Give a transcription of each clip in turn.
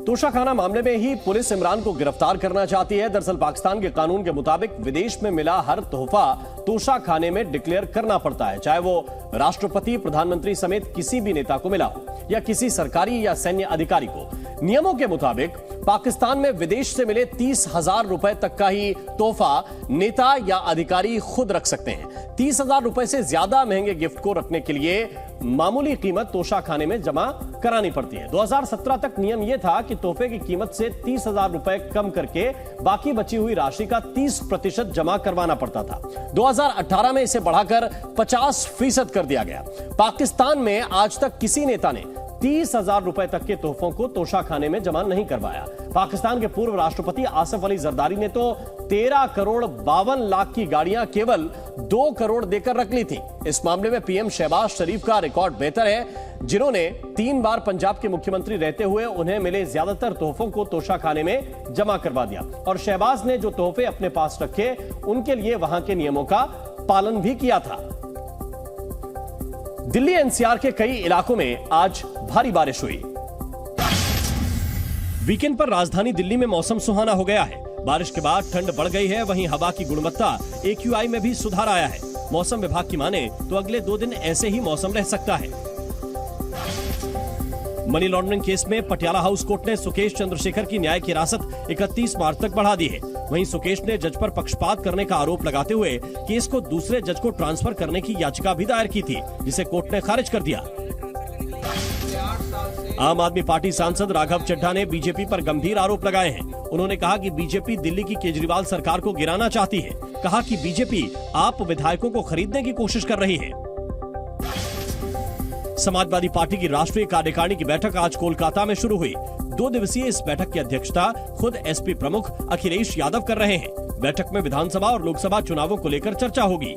तोशाखाना मामले में ही पुलिस इमरान को गिरफ्तार करना चाहती है। दरअसल पाकिस्तान के कानून के मुताबिक विदेश में मिला हर तोहफा तोशाखाने में डिक्लेयर करना पड़ता है, चाहे वो राष्ट्रपति, प्रधानमंत्री समेत किसी भी नेता को मिला हो या किसी सरकारी या सैन्य अधिकारी को। नियमों के मुताबिक पाकिस्तान में विदेश से मिले 30,000 रुपए तक का ही तोहफा नेता या अधिकारी खुद रख सकते हैं। 30,000 रुपए से ज्यादा महंगे गिफ्ट को रखने के लिए मामूली कीमत तोशाखाने में जमा करानी पड़ती है। 2017 तक नियम यह था कि तोहफे की कीमत से 30,000 रुपए कम करके बाकी बची हुई राशि का 30% जमा करवाना पड़ता था। 2018 में इसे बढ़ाकर 50% कर दिया गया। पाकिस्तान में आज तक किसी नेता ने 30,000 रुपए तक के तोहफों को तोशाखाने में जमा नहीं करवाया। पाकिस्तान के पूर्व राष्ट्रपति आसिफ अली जरदारी ने तो 13 करोड़ 52 लाख की गाड़ियां केवल 2 करोड़ देकर रख ली थी। इस मामले में पीएम शहबाज शरीफ का रिकॉर्ड बेहतर है, जिन्होंने 3 बार पंजाब के मुख्यमंत्री रहते हुए उन्हें मिले ज्यादातर तोहफों को तोशाखाने में जमा करवा दिया और शहबाज ने जो तोहफे अपने पास रखे उनके लिए वहां के नियमों का पालन भी किया था। दिल्ली एनसीआर के कई इलाकों में आज भारी बारिश हुई। वीकेंड पर राजधानी दिल्ली में मौसम सुहाना हो गया है। बारिश के बाद ठंड बढ़ गई है, वहीं हवा की गुणवत्ता AQI में भी सुधार आया है। मौसम विभाग की माने तो अगले 2 दिन ऐसे ही मौसम रह सकता है। मनी लॉन्ड्रिंग केस में पटियाला हाउस कोर्ट ने सुकेश चंद्रशेखर की न्यायिक हिरासत 31 मार्च तक बढ़ा दी है। वहीं सुकेश ने जज पर पक्षपात करने का आरोप लगाते हुए केस को दूसरे जज को ट्रांसफर करने की याचिका भी दायर की थी, जिसे कोर्ट ने खारिज कर दिया। आम आदमी पार्टी सांसद राघव चड्ढा ने बीजेपी पर गंभीर आरोप लगाए हैं। उन्होंने कहा कि बीजेपी दिल्ली की केजरीवाल सरकार को गिराना चाहती है। कहा कि बीजेपी आप विधायकों को खरीदने की कोशिश कर रही है। समाजवादी पार्टी की राष्ट्रीय कार्यकारिणी की बैठक आज कोलकाता में शुरू हुई। 2 दिवसीय इस बैठक की अध्यक्षता खुद एसपी प्रमुख अखिलेश यादव कर रहे हैं। बैठक में विधानसभा और लोकसभा चुनावों को लेकर चर्चा होगी।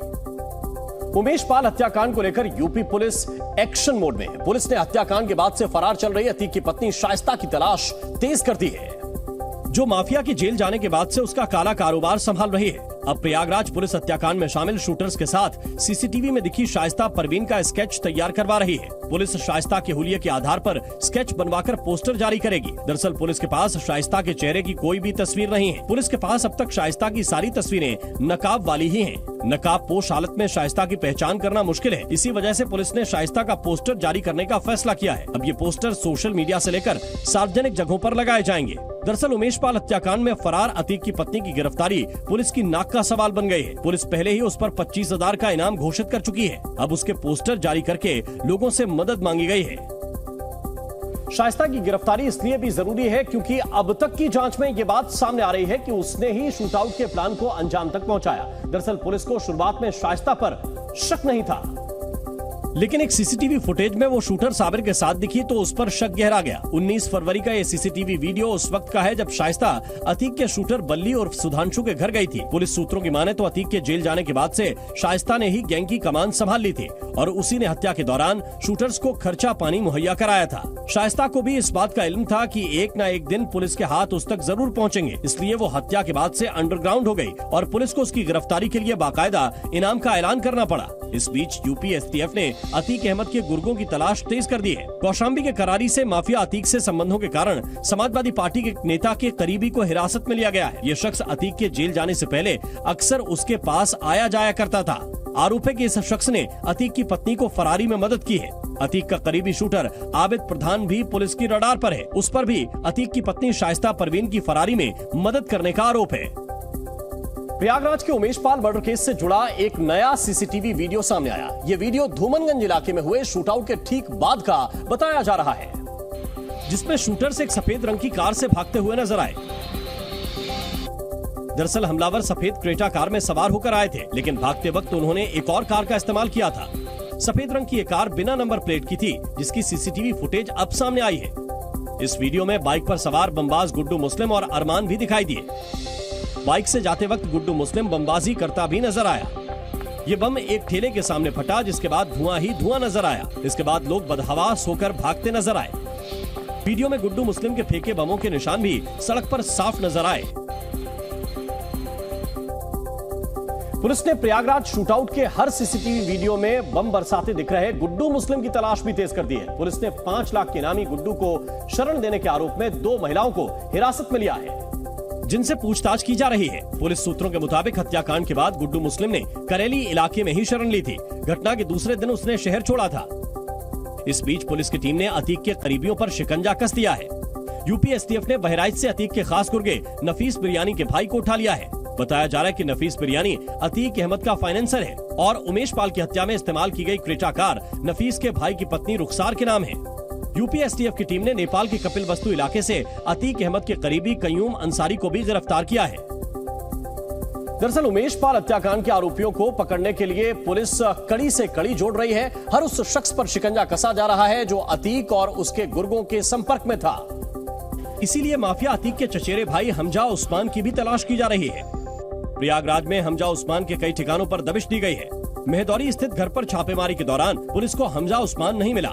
उमेश पाल हत्याकांड को लेकर यूपी पुलिस एक्शन मोड में है। पुलिस ने हत्याकांड के बाद से फरार चल रही अतीक की पत्नी शाइस्ता की तलाश तेज कर दी है, जो माफिया के जेल जाने के बाद से उसका काला कारोबार संभाल रही है। अब प्रयागराज पुलिस हत्याकांड में शामिल शूटर्स के साथ सीसीटीवी में दिखी शाइस्ता परवीन का स्केच तैयार करवा रही है। पुलिस शाइस्ता के हुलिये के आधार पर स्केच बनवाकर पोस्टर जारी करेगी। दरअसल पुलिस के पास शाइस्ता के चेहरे की कोई भी तस्वीर नहीं है। पुलिस के पास अब तक शाइस्ता की सारी तस्वीरें नकाब वाली ही हैं। नकाब पोश हालत में शाइस्ता की पहचान करना मुश्किल है। इसी वजह से पुलिस ने शाइस्ता का पोस्टर जारी करने का फैसला किया है। अब ये पोस्टर सोशल मीडिया से लेकर सार्वजनिक जगहों पर लगाए जाएंगे। दरअसल उमेश पाल हत्याकांड में फरार अतीक की पत्नी की गिरफ्तारी पुलिस की नाक का सवाल बन गई है। पुलिस पहले ही उस पर 25,000 का इनाम घोषित कर चुकी है। अब उसके पोस्टर जारी करके लोगों से मदद मांगी गई है। शाइस्ता की गिरफ्तारी इसलिए भी जरूरी है क्योंकि अब तक की जांच में ये बात सामने आ रही है कि उसने ही शूटआउट के प्लान को अंजाम तक पहुंचाया। दरअसल पुलिस को शुरुआत में शाइस्ता पर शक नहीं था, लेकिन एक सीसीटीवी फुटेज में वो शूटर साबिर के साथ दिखी तो उस पर शक गहरा गया। 19 फरवरी का ये सीसीटीवी वीडियो उस वक्त का है जब शाइस्ता अतीक के शूटर बल्ली और सुधांशु के घर गई थी। पुलिस सूत्रों की माने तो अतीक के जेल जाने के बाद से शाइस्ता ने ही गैंग की कमान संभाल ली थी और उसी ने हत्या के दौरान शूटर्स को खर्चा पानी मुहैया कराया था। शाइस्ता को भी इस बात का इल्म था कि एक न एक दिन पुलिस के हाथ उस तक जरूर पहुँचेंगे, इसलिए वो हत्या के बाद से अंडरग्राउंड हो गयी और पुलिस को उसकी गिरफ्तारी के लिए बाकायदा इनाम का ऐलान करना पड़ा। इस बीच यूपी STF ने अतीक अहमद के गुर्गों की तलाश तेज कर दी है। कौशाम्बी के करारी से माफिया अतीक से संबंधों के कारण समाजवादी पार्टी के नेता के करीबी को हिरासत में लिया गया है। ये शख्स अतीक के जेल जाने से पहले अक्सर उसके पास आया जाया करता था। आरोप है कि इस शख्स ने अतीक की पत्नी को फरारी में मदद की है। अतीक का करीबी शूटर आबिद प्रधान भी पुलिस की रडार पर है। उस पर भी अतीक की पत्नी शाइस्ता परवीन की फरारी में मदद करने का आरोप है। प्रयागराज के उमेश पाल मर्डर केस से जुड़ा एक नया सीसीटीवी वीडियो सामने आया। ये वीडियो धूमनगंज इलाके में हुए शूटआउट के ठीक बाद का बताया जा रहा है, जिसमें शूटर्स एक सफेद रंग की कार से भागते हुए नजर आए। दरअसल हमलावर सफेद क्रेटा कार में सवार होकर आए थे, लेकिन भागते वक्त उन्होंने एक और कार का इस्तेमाल किया था। सफेद रंग की ये कार बिना नंबर प्लेट की थी, जिसकी सीसीटीवी फुटेज अब सामने आई है। इस वीडियो में बाइक पर सवार बमबाज गुड्डू मुस्लिम और अरमान भी दिखाई दिए। बाइक से जाते वक्त गुड्डू मुस्लिम बमबाजी करता भी नजर आया। ये बम एक ठेले के सामने फटा, जिसके बाद धुआं ही धुआं नजर आया। इसके बाद लोग बदहवास होकर भागते नजर आए। वीडियो में गुड्डू मुस्लिम के फेंके बमों के निशान भी सड़क पर साफ नजर आए। पुलिस ने प्रयागराज शूटआउट के हर सीसीटीवी वीडियो में बम बरसाते दिख रहे गुड्डू मुस्लिम की तलाश भी तेज कर दी है। पुलिस ने 5 लाख के इनामी गुड्डू को शरण देने के आरोप में 2 महिलाओं को हिरासत में लिया है, जिनसे पूछताछ की जा रही है। पुलिस सूत्रों के मुताबिक हत्याकांड के बाद गुड्डू मुस्लिम ने करेली इलाके में ही शरण ली थी। घटना के दूसरे दिन उसने शहर छोड़ा था। इस बीच पुलिस की टीम ने अतीक के करीबियों पर शिकंजा कस दिया है। यूपी एसटीएफ ने बहराइच से अतीक के खास गुर्गे नफीस बिरयानी के भाई को उठा लिया है। बताया जा रहा है कि नफीस बिरयानी अतीक अहमद का फाइनेंसर है और उमेश पाल की हत्या में इस्तेमाल की गई क्रेटा कार नफीस के भाई की पत्नी रुखसार के नाम है। यूपी एसटीएफ की टीम ने नेपाल के कपिलवस्तु इलाके से अतीक अहमद के करीबी कयूम अंसारी को भी गिरफ्तार किया है। दरअसल उमेश पाल हत्याकांड के आरोपियों को पकड़ने के लिए पुलिस कड़ी से कड़ी जोड़ रही है। हर उस शख्स पर शिकंजा कसा जा रहा है जो अतीक और उसके गुर्गों के संपर्क में था। इसीलिए माफिया अतीक के चचेरे भाई हमजा उस्मान की भी तलाश की जा रही है। प्रयागराज में हमजा उस्मान के कई ठिकानों पर दबिश दी गई है। मेहदौरी स्थित घर पर छापेमारी के दौरान पुलिस को हमजा उस्मान नहीं मिला।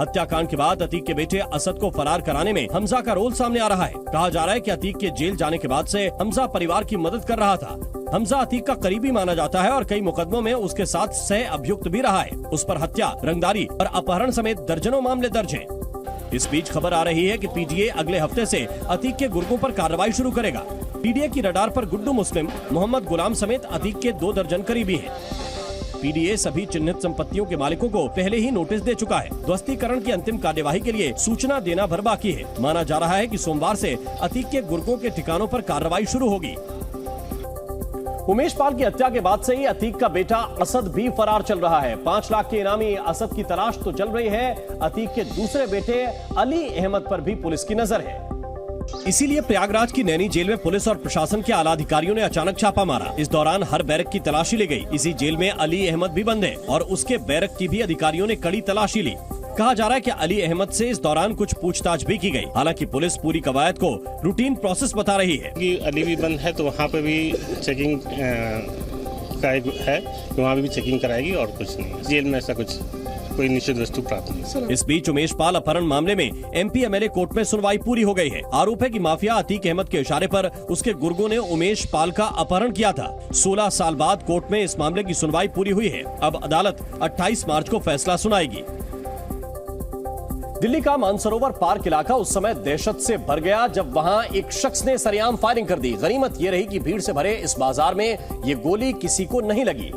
हत्याकांड के बाद अतीक के बेटे असद को फरार कराने में हमजा का रोल सामने आ रहा है। कहा जा रहा है कि अतीक के जेल जाने के बाद से हमजा परिवार की मदद कर रहा था। हमजा अतीक का करीबी माना जाता है और कई मुकदमों में उसके साथ सह अभियुक्त भी रहा है। उस पर हत्या, रंगदारी और अपहरण समेत दर्जनों मामले दर्ज हैं। इस बीच खबर आ रही है कि पीडीए अगले हफ्ते से अतीक के गुर्गों पर कार्रवाई शुरू करेगा। पीडीए की रडार पर गुड्डू मुस्लिम, मोहम्मद गुलाम समेत अतीक के 2 दर्जन करीबी हैं। पीडीए सभी चिन्हित संपत्तियों के मालिकों को पहले ही नोटिस दे चुका है। ध्वस्तीकरण की अंतिम कार्यवाही के लिए सूचना देना भर बाकी है। माना जा रहा है कि सोमवार से अतीक के गुर्गों के ठिकानों पर कार्रवाई शुरू होगी। उमेश पाल की हत्या के बाद से ही अतीक का बेटा असद भी फरार चल रहा है। 5 लाख के इनामी असद की तलाश तो चल रही है। अतीक के दूसरे बेटे अली अहमद पर भी पुलिस की नजर है। इसीलिए प्रयागराज की नैनी जेल में पुलिस और प्रशासन के आला अधिकारियों ने अचानक छापा मारा। इस दौरान हर बैरक की तलाशी ली गई। इसी जेल में अली अहमद भी बंद है और उसके बैरक की भी अधिकारियों ने कड़ी तलाशी ली। कहा जा रहा है कि अली अहमद से इस दौरान कुछ पूछताछ भी की गई। हालांकि पुलिस पूरी कवायद को रूटीन प्रोसेस बता रही है। कि अली भी बंद है तो वहाँ पे भी चेकिंग का है, वहाँ भी चेकिंग कराएगी और कुछ नहीं। जेल में ऐसा कुछ कोई निषिद्ध वस्तु प्राप्त नहीं। इस बीच उमेश पाल अपहरण मामले में एमपी एमएलए कोर्ट में सुनवाई पूरी हो गई है। आरोप है कि माफिया अतीक अहमद के इशारे पर उसके गुर्गों ने उमेश पाल का अपहरण किया था। 16 साल बाद कोर्ट में इस मामले की सुनवाई पूरी हुई है। अब अदालत 28 मार्च को फैसला सुनाएगी। दिल्ली का मानसरोवर पार्क इलाका उस समय दहशत से भर गया जब वहां एक शख्स ने सरेआम फायरिंग कर दी। गनीमत यह रही कि भीड़ से भरे इस बाजार में ये गोली किसी को नहीं लगी।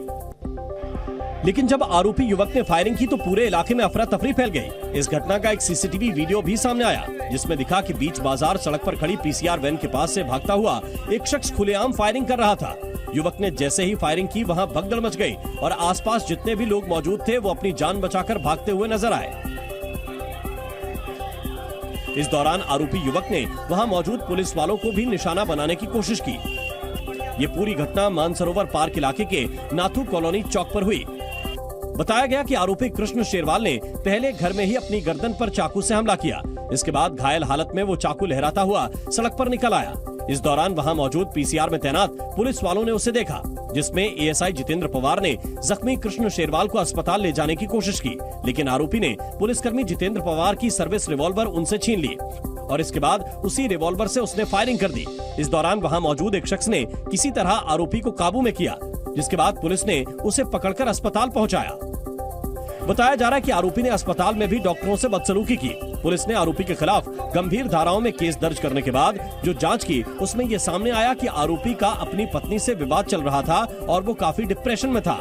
लेकिन जब आरोपी युवक ने फायरिंग की तो पूरे इलाके में अफरा तफरी फैल गई। इस घटना का एक सीसीटीवी वीडियो भी सामने आया जिसमें दिखा कि बीच बाजार सड़क पर खड़ी पीसीआर वैन के पास से भागता हुआ एक शख्स खुलेआम फायरिंग कर रहा था। युवक ने जैसे ही फायरिंग की वहां भगदड़ मच गई और आसपास जितने भी लोग मौजूद थे वो अपनी जान बचाकर भागते हुए नजर आए। इस दौरान आरोपी युवक ने वहां मौजूद पुलिस वालों को भी निशाना बनाने की कोशिश की। ये पूरी घटना मानसरोवर पार्क इलाके के नाथू कॉलोनी चौक पर हुई। बताया गया कि आरोपी कृष्ण शेरवाल ने पहले घर में ही अपनी गर्दन पर चाकू से हमला किया। इसके बाद घायल हालत में वो चाकू लहराता हुआ सड़क पर निकल आया। इस दौरान वहां मौजूद पीसीआर में तैनात पुलिस वालों ने उसे देखा, जिसमें एएसआई जितेंद्र पवार ने जख्मी कृष्ण शेरवाल को अस्पताल ले जाने की कोशिश की, लेकिन आरोपी ने पुलिसकर्मी जितेंद्र पवार की सर्विस रिवॉल्वर उनसे छीन ली और इसके बाद उसी रिवॉल्वर से उसने फायरिंग कर दी। इस दौरान वहां मौजूद एक शख्स ने किसी तरह आरोपी को काबू में किया, जिसके बाद पुलिस ने उसे पकड़कर अस्पताल पहुंचाया। बताया जा रहा है कि आरोपी ने अस्पताल में भी डॉक्टरों से बदसलूकी की। पुलिस ने आरोपी के खिलाफ गंभीर धाराओं में केस दर्ज करने के बाद जो जांच की उसमें यह सामने आया कि आरोपी का अपनी पत्नी से विवाद चल रहा था और वो काफी डिप्रेशन में था।